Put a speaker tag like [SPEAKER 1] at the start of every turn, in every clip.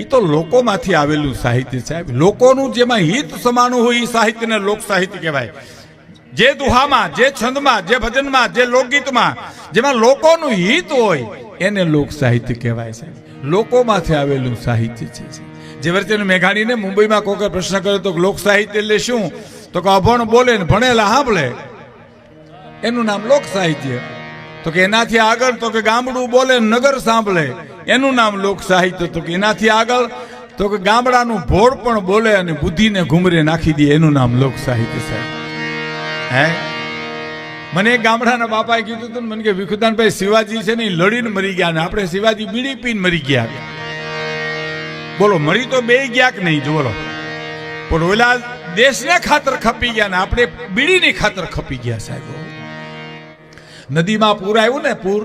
[SPEAKER 1] એ તો લોકોમાંથી આવેલું સાહિત્ય સાહેબ. લોકોનું જેમાં હિત સમાનું હોય એ સાહિત્યને લોક સાહિત્ય કહેવાય. જે દુહામાં, જે છંદમાં, જે ભજનમાં, જે લોકગીતમાં જેમાં લોકોનું હિત હોય એને લોક સાહિત્ય કહેવાય સાહેબ. લોકોમાંથી આવેલું સાહિત્ય છે. ઝવેરચંદ મેઘાણીને મુંબઈમાં કોઈ પ્રશ્ન કર્યો તો લોક સાહિત્ય એટલે શું? તો કે અભણ બોલે ને ભણેલા સાંભળે એનું નામ લોક સાહિત્ય. તો કે એનાથી આગળ? તો કે ગામડું બોલે નગર સાંભળે એનું નામ લોક સાહિત્ય. તો કે એનાથી આગળ? તો કે ગામડાનું ભોળ પણ બોલે અને બુદ્ધિને ઘુમરે નાખી દે એનું નામ લોક સાહિત્ય સાહેબ. હે, મને એક ગામડાના બાપાએ કીધું હતું, મને કે વિખુદાનભાઈ શિવાજી છે ને લડીને મરી ગયા ને આપણે શિવાજી બીડી પીને મરી ગયા. બોલો, મરી તો બે ગયા કે નહીં? બોલો, પણ ઓલા દેશને ખાતર ખપી ગયા ને આપણે બીડીની ખાતર ખપી ગયા સાહેબ. નદીમાં પૂર આવ્યું ને, પૂર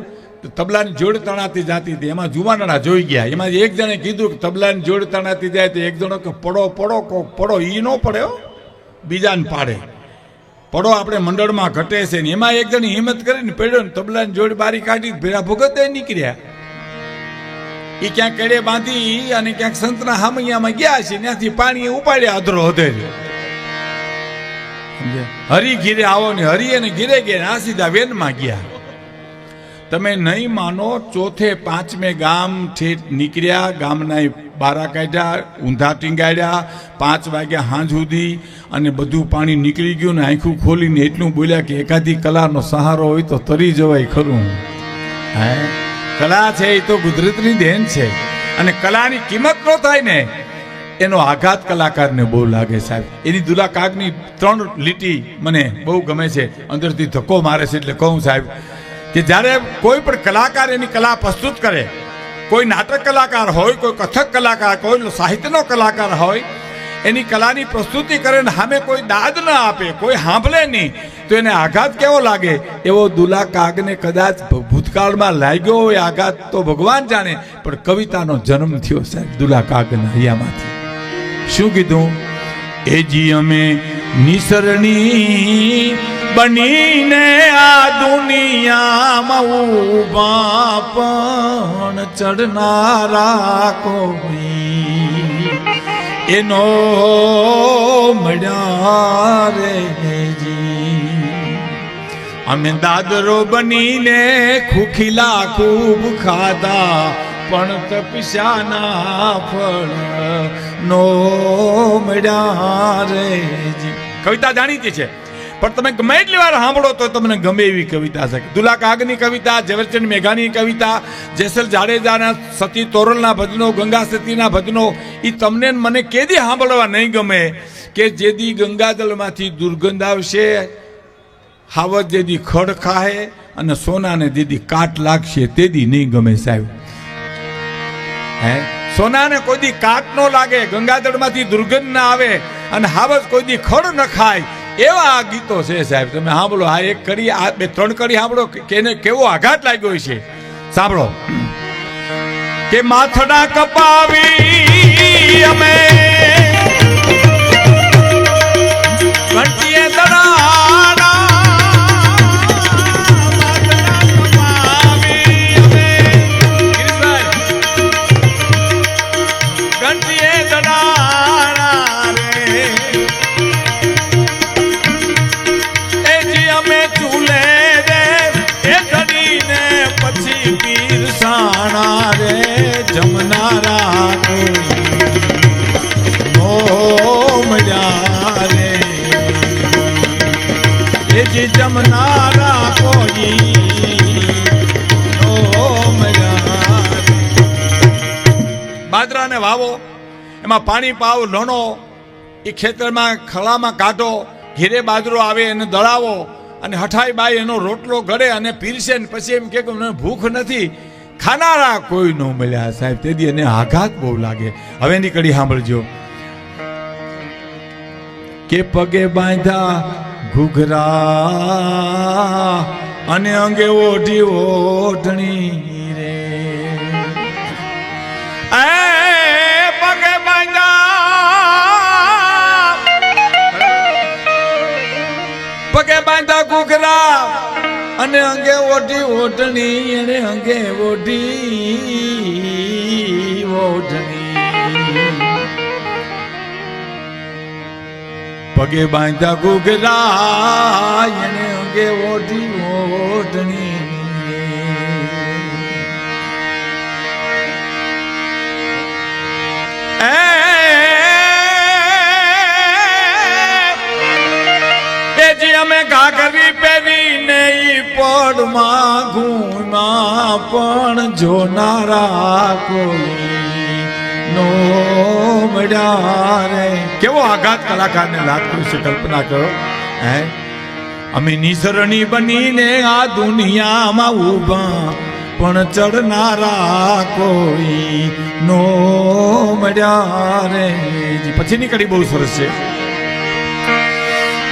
[SPEAKER 1] તબલાની જોડ તણાતી જાતી હતી, એમાં જુવાનડા જોઈ ગયા. એમાં એક જણે કીધું કે તબલાની જોડ તણાતી જાય તો એક જણો કે પડો પડો કોક પડો, ઈ નો પડ્યો બીજાને પાડે. પડો આપણે મંડળમાં ઘટે છે ને એમાં એક જણી હિંમત કરીને પડ્યો ને તબલાની જોડ બારી કાઢી ભેરા ભગતે નીકળ્યા. એ ક્યાંક કેડે બાંધી અને ક્યાંક સંતના હામૈયામાં ગયા છે, ત્યાંથી પાણી ઉપાડ્યા અધરો હધેર્યો. હરી ઘીરે આવો ને હરી અને ઘીરે ગયા આ સીધા વેનમાં ગયા. તમે નહીં માનો, ચોથે પાંચમે ગામ ઠેઠ નીકળ્યા, ગામના બારા કાઢ્યા, ઊંધા ટીંગાડ્યા, 5 વાગ્યા હાંજ સુધી અને બધું પાણી નીકળી ગયું ને આંખું ખોલીને એટલું બોલ્યા કે એકાદી કલાનો સહારો હોય તો તરી જવાય ખરું. હે, કલા છે એ તો કુદરતની દેન છે અને કલાની કિંમત ન થાય ને એનો આઘાત કલાકારને બહુ લાગે સાહેબ. એની દુલા કાગની 3 લીટી મને બહુ ગમે છે, અંદરથી ધક્કો મારે છે. એટલે કહું સાહેબ કે જ્યારે કોઈ પણ કલાકાર એની કલા પ્રસ્તુત કરે, કોઈ નાટક કલાકાર હોય, કોઈ કથક કલાકાર, કોઈ સાહિત્યનો કલાકાર હોય, એની કલાની પ્રસ્તુતિ કરે ને સામે કોઈ દાદ ન આપે, કોઈ સાંભળે નહીં તો એને આઘાત કેવો લાગે? એવો દુલા કાગને કદાચ ભૂતકાળમાં લાગ્યો હોય આઘાત તો ભગવાન જાણે, પણ કવિતાનો જન્મ થયો સાહેબ દુલા કાગના હૈયામાંથી. શું કીધું? એજી અમે નિસરણી બનીને આ દુનિયામાં ઊભા પણ ચડનારા કોઈ એનો મળ્યા રે જી. અમે દાદરો બનીને ખુખીલા ખૂબ ખાધા પણ તપસ્યાના ફળ નો મળ્યા રે જી. કવિતા જાણીતી છે પણ તમે ગમે એટલી વાર સાંભળો તો તમને ગમે એવી કવિતા છે. દુલા કાગની કવિતા, ઝવેરચંદ મેઘાણીની કવિતા, જેસલ જાડેજાના સતી તોરલના ભજનો, ગંગા સતીના ભજનો, એ તમને મને કેદી સાંભળવા નહીં ગમે કે જેદી ગંગાજળમાંથી દુર્ગંધ આવશે, હાવજ જેદી ખડ ખાહે અને સોનાને જેદી કાટ લાગશે તેદી નહીં ગમે સાહેબ. હે, સોનાને કોઈ દી કાટ ન લાગે, ગંગાજળમાંથી દુર્ગંધ ના આવે અને હાવજ કોઈ દી ખડ ન ખાય, એવા આ ગીતો છે સાહેબ. તમે સાંભળો, આ એક કડી, આ 2-3 કડી સાંભળો કે એને કેવો આઘાત લાગ્યો છે. સાંભળો કે માથડા કપાવી અમે ઘંટીએ દડાણા, ઘંટીએ દડાણા રે એજી અમે ચૂલે રે એ ધડીને પછી પીરસાણા રે જમનારા નો મળ્યા રે એજી જમનારા કોઈ નો મળ્યા. બાજરાને વાવો, એમાં પાણી પાવ, લણો, એ ખેતરમાં ખળામાં કાઢો, ઘેરે બાજરો આવે એને દળાવો અને હઠાઈ બાઈ એનો રોટલો ઘડે અને પીરસે ને પછી એમ કે મને ભૂખ નથી, ખાનારા કોઈ ન મળ્યા સાહેબ. તેથી એને આઘાત બહુ લાગે. હવે એની કડી સાંભળજો કે પગે બાંધા ઘૂઘરા અને અંગે ઓઢી ઓઢણી રે, પગે બાંધા ઘૂઘરા અને અંગે ઓઢી ઓઢણી, એને અંગે ઓઢી ઓઢણી પગે બાંધ્યા ઘૂઘરા એને અંગે ઓઢી ઓઢણી એજી અમે ઘાઘરી પહેરીને ઈ પડમાં ઘૂમા પણ જોનારા કોઈ નો મળ્યા રે. કેવો આઘાત કલાકારને લાગતું છે, કલ્પના કરો. હે અમે નિસરણી બનીને આ દુનિયામાં ઊભા પણ ચડનારા કોઈ નો મળ્યા રે. પછીની કડી બહુ સરસ છે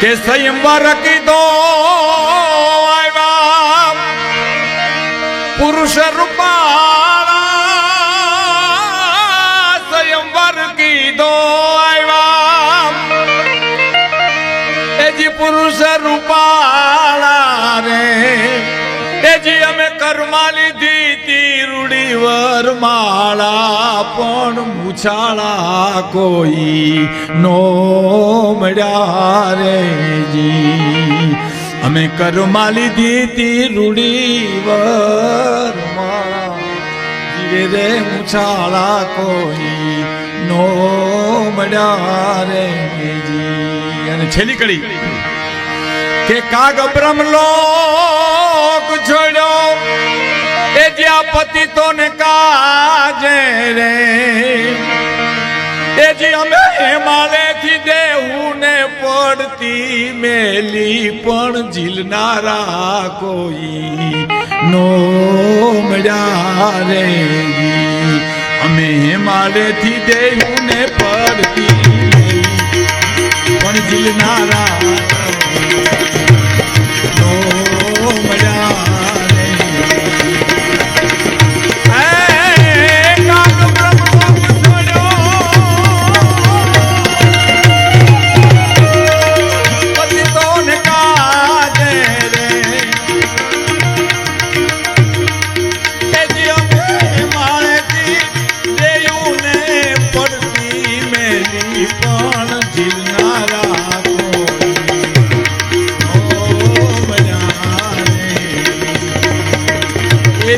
[SPEAKER 1] કે સંયમવાર કીધો આવ્યા પુરુષ રૂપાળા, સંયમવાર કીધો આવ્યા એજી પુરુષ રૂપાળા રે. એજી અમે કર્મા લીધી તીરુડી વરમાળા પણ મૂછાળા કોઈ નો મળ્યા રે જી. અમે કર્મા લીધી તીરુડી વરમાળા જીવે રે મૂછાળા કોઈ નો મળ્યા રે જી. અને છેલ્લી કડી કે કાગ બ્રહ્મલોક છોડ્યો એ જ્યાં પતિતો ને કાજે રે. એ જે અમે હિમાલયથી દેવું ને પડતી મેલી પણ ઝીલનારા કોઈ નો મળ્યા રે. અમે હિમાલયથી દેવું ને પડતી પણ ઝીલનારા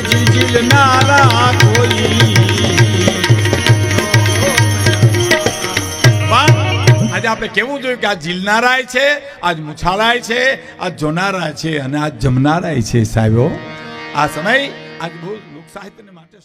[SPEAKER 1] ઝીલનારા કોઈ. આજે આપણે કેવું જોયું કે આ ઝીલનારાય છે, આજ મૂછાળાય છે, આજ જોનારા છે અને આજ જમનારાય છે. સાહેબો આ સમય આજ બહુ લોક સાહિત્ય માટે